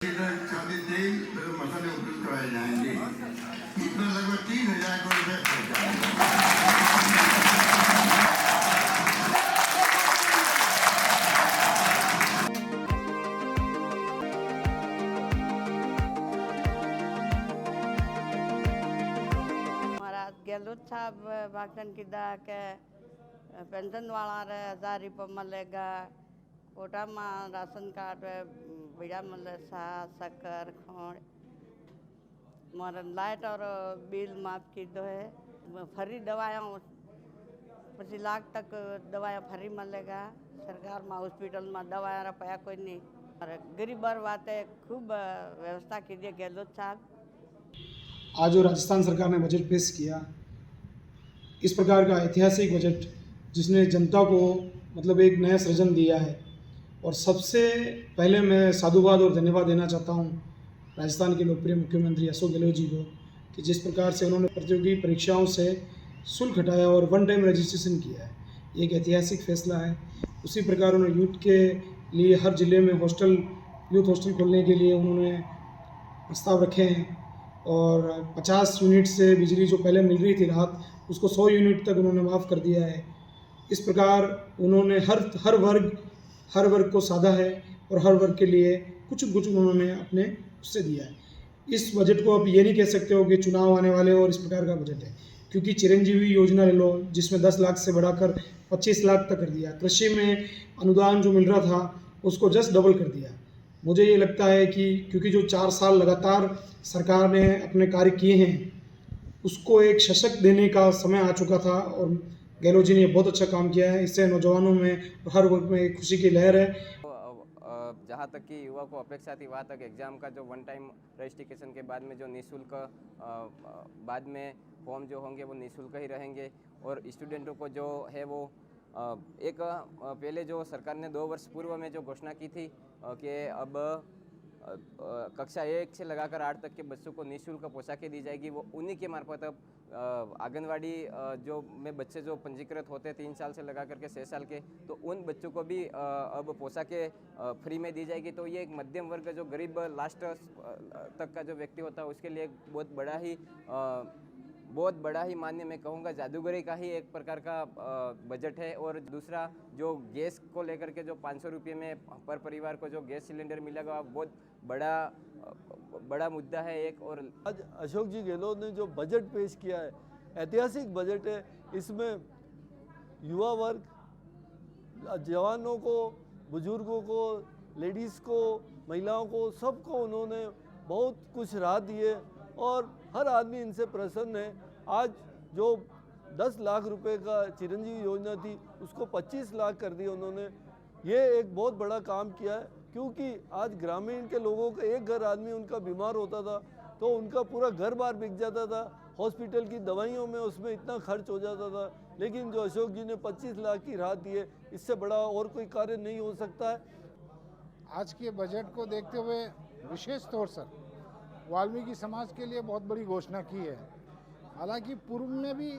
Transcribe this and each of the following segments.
मसाले उपलब्ध कराए जाएंगे। इसमें लगभग 3,000 करोड़ रुपए खर्च आएंगे। गहलोत साहब भाषण कीधा के पेंशन वाला रे 1000 रुपया मिलेगा, कोटा में राशन कार्ड बढ़िया मिले, शक्कर खोड़ मारा लाइट और बिल माफ की दो है, फ्री दवाएं 25 लाख तक दवाएं फ्री मिलेगा सरकार में, हॉस्पिटल में दवाएं रुपया कोई नहीं, और गरीब बातें खूब व्यवस्था कीजिए गहलोत साहब। आज जो राजस्थान सरकार ने बजट पेश किया, इस प्रकार का ऐतिहासिक बजट जिसने जनता को मतलब एक नया सृजन दिया है, और सबसे पहले मैं साधुवाद और धन्यवाद देना चाहता हूं राजस्थान के लोकप्रिय मुख्यमंत्री अशोक गहलोत जी को कि जिस प्रकार से उन्होंने प्रतियोगी परीक्षाओं से शुल्क हटाया और वन टाइम रजिस्ट्रेशन किया है, ये एक ऐतिहासिक फैसला है। उसी प्रकार उन्होंने यूथ के लिए हर जिले में यूथ हॉस्टल खोलने के लिए उन्होंने प्रस्ताव रखे हैं, और 50 यूनिट से बिजली जो पहले मिल रही थी रात, उसको 100 यूनिट तक उन्होंने माफ़ कर दिया है। इस प्रकार उन्होंने हर वर्ग को साधा है और हर वर्ग के लिए कुछ उन्होंने अपने उससे दिया है। इस बजट को आप ये नहीं कह सकते हो कि चुनाव आने वाले और इस प्रकार का बजट है, क्योंकि चिरंजीवी योजना ले लो जिसमें 10 लाख से बढ़ाकर 25 लाख तक कर दिया, कृषि में अनुदान जो मिल रहा था उसको जस्ट डबल कर दिया। मुझे ये लगता है कि क्योंकि जो 4 साल लगातार सरकार ने अपने कार्य किए हैं, उसको एक सशक्त देने का समय आ चुका था, और गहलोत जी ने बहुत अच्छा काम किया है। इससे नौजवानों में और हर वर्ग में एक खुशी की लहर है। जहाँ तक कि युवा को अपेक्षा थी, वहाँ तक एग्ज़ाम का जो वन टाइम रजिस्ट्रेशन के बाद में जो निःशुल्क बाद में फॉर्म जो होंगे वो निःशुल्क ही रहेंगे, और स्टूडेंटों को जो है वो एक पहले जो सरकार ने 2 वर्ष पूर्व में जो घोषणा की थी कि अब कक्षा 1 से लगाकर 8 तक के बच्चों को निःशुल्क पोशाकें दी जाएगी, वो उन्हीं के मार्फत अब आंगनवाड़ी जो में बच्चे जो पंजीकृत होते हैं 3 साल से लगा करके 6 साल के, तो उन बच्चों को भी अब पोशाकें फ्री में दी जाएगी। तो ये एक मध्यम वर्ग जो गरीब लास्ट तक का जो व्यक्ति होता है उसके लिए एक बहुत बड़ा ही मान्य मैं कहूँगा जादूगरी का ही एक प्रकार का बजट है। और दूसरा जो गैस को लेकर के जो 500 रुपये में पर परिवार को जो गैस सिलेंडर मिलेगा, बहुत बड़ा मुद्दा है एक। और आज अशोक जी गहलोत ने जो बजट पेश किया है, ऐतिहासिक बजट है। इसमें युवा वर्ग, जवानों को, बुजुर्गों को, लेडीज़ को, महिलाओं को, सबको उन्होंने बहुत कुछ राहत दी है, और हर आदमी इनसे प्रसन्न है। आज जो 10 लाख रुपए का चिरंजीवी योजना थी उसको 25 लाख कर दिया उन्होंने। ये एक बहुत बड़ा काम किया है, क्योंकि आज ग्रामीण के लोगों का एक घर आदमी उनका बीमार होता था तो उनका पूरा घर बार बिक जाता था, हॉस्पिटल की दवाइयों में उसमें इतना खर्च हो जाता था। लेकिन जो अशोक जी ने 25 लाख की राहत दी है, इससे बड़ा और कोई कार्य नहीं हो सकता है। आज के बजट को देखते हुए विशेष तौर से वाल्मीकि समाज के लिए बहुत बड़ी घोषणा की है। हालांकि पूर्व में भी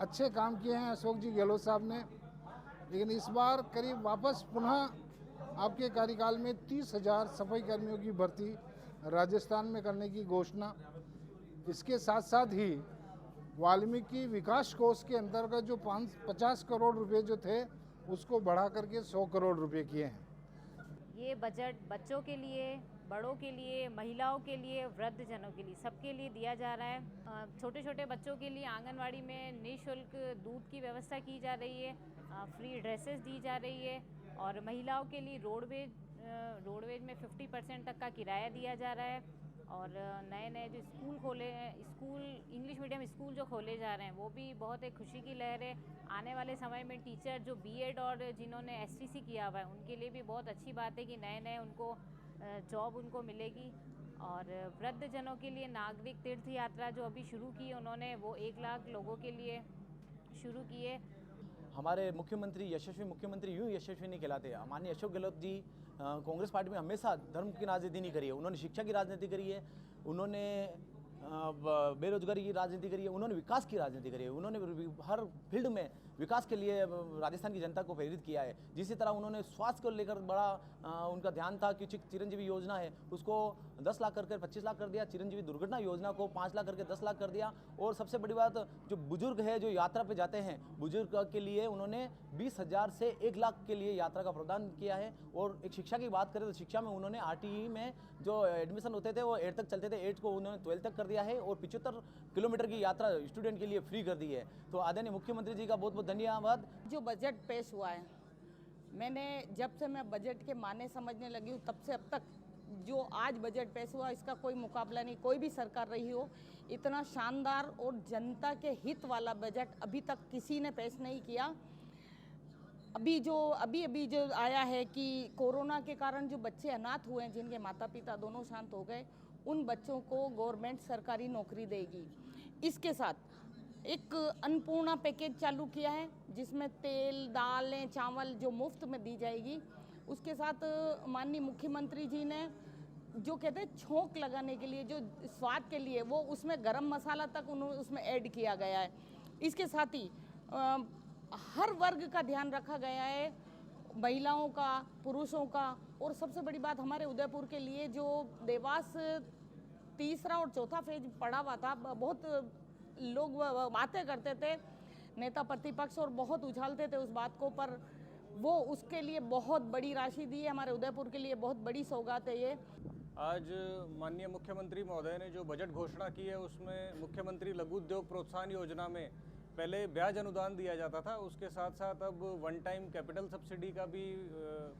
अच्छे काम किए हैं अशोक जी गहलोत साहब ने, लेकिन इस बार करीब वापस पुनः आपके कार्यकाल में 30,000 सफाई कर्मियों की भर्ती राजस्थान में करने की घोषणा। इसके साथ साथ ही वाल्मीकि विकास कोष के अंतर्गत जो 50 करोड़ रुपए जो थे उसको बढ़ा करके 100 करोड़ रुपए किए हैं। ये बजट बच्चों के लिए, बड़ों के लिए, महिलाओं के लिए, वृद्ध जनों के लिए, सबके लिए दिया जा रहा है। छोटे छोटे बच्चों के लिए आंगनवाड़ी में निःशुल्क दूध की व्यवस्था की जा रही है, फ्री ड्रेसेस दी जा रही है, और महिलाओं के लिए रोडवेज में 50% तक का किराया दिया जा रहा है। और नए जो स्कूल खोले हैं, इंग्लिश मीडियम स्कूल जो खोले जा रहे हैं, वो भी बहुत एक खुशी की लहर है। आने वाले समय में टीचर जो बीएड और जिन्होंने एसटीसी किया हुआ है उनके लिए भी बहुत अच्छी बात है कि नए उनको जॉब उनको मिलेगी। और वृद्ध जनों के लिए नागरिक तीर्थ यात्रा जो अभी शुरू की उन्होंने, वो 1 लाख लोगों के लिए शुरू की है। हमारे मुख्यमंत्री यशस्वी मुख्यमंत्री यूँ यशस्वी नहीं कहलाते। माननीय अशोक गहलोत जी कांग्रेस पार्टी में हमेशा धर्म की राजनीति नहीं करी है, उन्होंने शिक्षा की राजनीति करी है, उन्होंने बेरोजगारी की राजनीति करी है, उन्होंने विकास की राजनीति करी है, उन्होंने हर फील्ड में विकास के लिए राजस्थान की जनता को प्रेरित किया है। जिसी तरह उन्होंने स्वास्थ्य को लेकर बड़ा उनका ध्यान था कि चिरंजीवी योजना है उसको 10 लाख करके 25 लाख कर दिया, चिरंजीवी दुर्घटना योजना को 5 लाख करके 10 लाख कर दिया। और सबसे बड़ी बात, जो बुजुर्ग है जो यात्रा पे जाते हैं, बुजुर्ग के लिए उन्होंने 20,000 से 1 लाख के लिए यात्रा का प्रावधान किया है। और एक शिक्षा की बात करें तो शिक्षा में उन्होंने RTE में जो एडमिशन होते थे वो 8 तक चलते थे, 8 को उन्होंने 12 तक कर दिया है और 75 किलोमीटर की यात्रा स्टूडेंट के लिए फ्री कर दी है। तो आदरणीय मुख्यमंत्री जी का बहुत बहुत धन्यवाद। जो बजट पेश हुआ है, मैंने जब से मैं बजट के माने समझने लगी हूँ तब से अब तक जो आज बजट पेश हुआ इसका कोई मुकाबला नहीं, कोई भी सरकार रही हो इतना शानदार और जनता के हित वाला बजट अभी तक किसी ने पेश नहीं किया। अभी जो आया है कि कोरोना के कारण जो बच्चे अनाथ हुए हैं, जिनके माता पिता दोनों शांत हो गए, उन बच्चों को गवर्नमेंट सरकारी नौकरी देगी। इसके साथ एक अन्नपूर्णा पैकेज चालू किया है जिसमें तेल, दालें, चावल जो मुफ्त में दी जाएगी। उसके साथ माननीय मुख्यमंत्री जी ने जो कहते हैं छौंक लगाने के लिए, जो स्वाद के लिए, वो उसमें गरम मसाला तक उन्होंने उसमें ऐड किया गया है। इसके साथ ही हर वर्ग का ध्यान रखा गया है, महिलाओं का, पुरुषों का। और सबसे बड़ी बात, हमारे उदयपुर के लिए जो देवास तीसरा और चौथा फेज पड़ा हुआ था, बहुत लोग बातें करते थे, नेता प्रतिपक्ष, और बहुत उछालते थे उस बात को, पर वो उसके लिए बहुत बड़ी राशि दी है। हमारे उदयपुर के लिए बहुत बड़ी सौगात है ये। आज माननीय मुख्यमंत्री महोदय ने जो बजट घोषणा की है उसमें मुख्यमंत्री लघु उद्योग प्रोत्साहन योजना में पहले ब्याज अनुदान दिया जाता था, उसके साथ साथ अब वन टाइम कैपिटल सब्सिडी का भी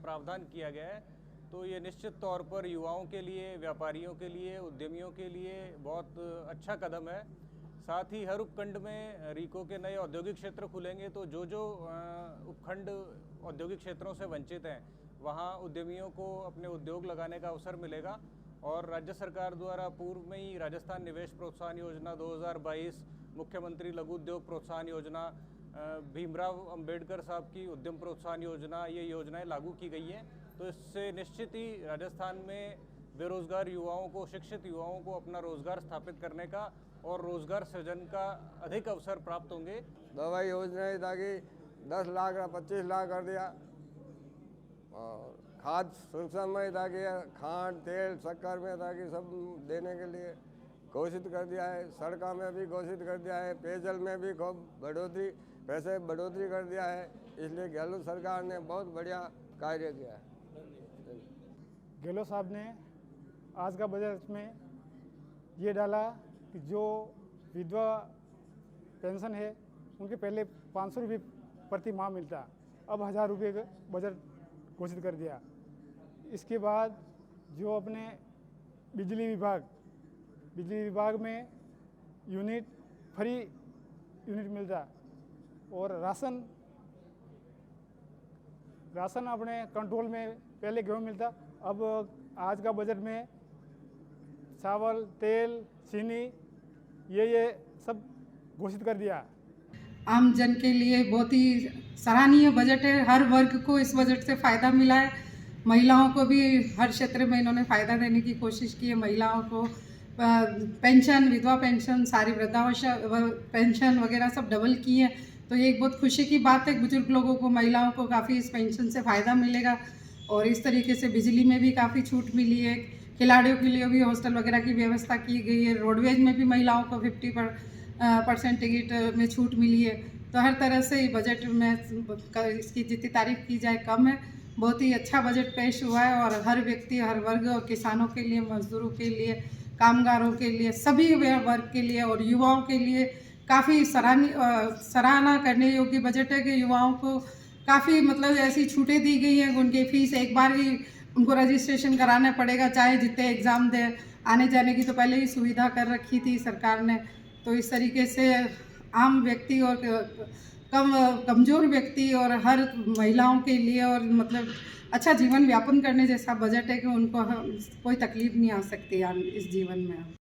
प्रावधान किया गया है। तो ये निश्चित तौर पर युवाओं के लिए, व्यापारियों के लिए, उद्यमियों के लिए बहुत अच्छा कदम है। साथ ही हर उपखंड में रीको के नए औद्योगिक क्षेत्र खुलेंगे, तो जो उपखंड औद्योगिक क्षेत्रों से वंचित हैं वहाँ उद्यमियों को अपने उद्योग लगाने का अवसर मिलेगा। और राज्य सरकार द्वारा पूर्व में ही राजस्थान निवेश प्रोत्साहन योजना 2022, मुख्यमंत्री लघु उद्योग प्रोत्साहन योजना, भीमराव अंबेडकर साहब की उद्यम प्रोत्साहन योजना, ये योजनाएं लागू की गई हैं। तो इससे निश्चित ही राजस्थान में बेरोजगार युवाओं को, शिक्षित युवाओं को अपना रोजगार स्थापित करने का और रोजगार सृजन का अधिक अवसर प्राप्त होंगे। दवाई योजना था कि 10 लाख का 25 लाख कर दिया, और खाद सुरक्षा में था कि खांड, तेल, शक्कर में था कि सब देने के लिए घोषित कर दिया है। सड़कों में भी घोषित कर दिया है, पेयजल में भी खूब बढ़ोतरी कर दिया है। इसलिए गहलोत सरकार ने बहुत बढ़िया कार्य किया है। गहलोत साहब ने आज का बजट में ये डाला कि जो विधवा पेंशन है उनके पहले 500 रुपये प्रति माह मिलता, अब 1000 रुपये का बजट घोषित कर दिया। इसके बाद जो अपने बिजली विभाग में फ्री यूनिट मिलता, और राशन अपने कंट्रोल में पहले गेहूँ मिलता, अब आज का बजट में चावल, तेल, चीनी ये सब घोषित कर दिया। आम जन के लिए बहुत ही सराहनीय बजट है। हर वर्ग को इस बजट से फ़ायदा मिला है। महिलाओं को भी हर क्षेत्र में इन्होंने फ़ायदा देने की कोशिश की है। महिलाओं को पेंशन, विधवा पेंशन, सारी वृद्धावस्था पेंशन वगैरह सब डबल की है। तो ये एक बहुत खुशी की बात है। बुजुर्ग लोगों को, महिलाओं को काफ़ी इस पेंशन से फ़ायदा मिलेगा। और इस तरीके से बिजली में भी काफ़ी छूट मिली है। खिलाड़ियों के लिए भी हॉस्टल वगैरह की व्यवस्था की गई है। रोडवेज में भी महिलाओं को 50% टिकट में छूट मिली है। तो हर तरह से बजट में इसकी जितनी तारीफ की जाए कम है। बहुत ही अच्छा बजट पेश हुआ है और हर व्यक्ति, हर वर्ग, और किसानों के लिए, मजदूरों के लिए, कामगारों के लिए, सभी वर्ग के लिए और युवाओं के लिए काफ़ी सराहना करने योग्य बजट है कि युवाओं को काफ़ी मतलब ऐसी छूटें दी गई हैं। उनकी फ़ीस एक बार ही उनको रजिस्ट्रेशन कराना पड़ेगा, चाहे जितने एग्ज़ाम दे, आने जाने की तो पहले ही सुविधा कर रखी थी सरकार ने। तो इस तरीके से आम व्यक्ति और कमज़ोर व्यक्ति और हर महिलाओं के लिए और मतलब अच्छा जीवन यापन करने जैसा बजट है कि उनको कोई तकलीफ नहीं आ सकती इस जीवन में।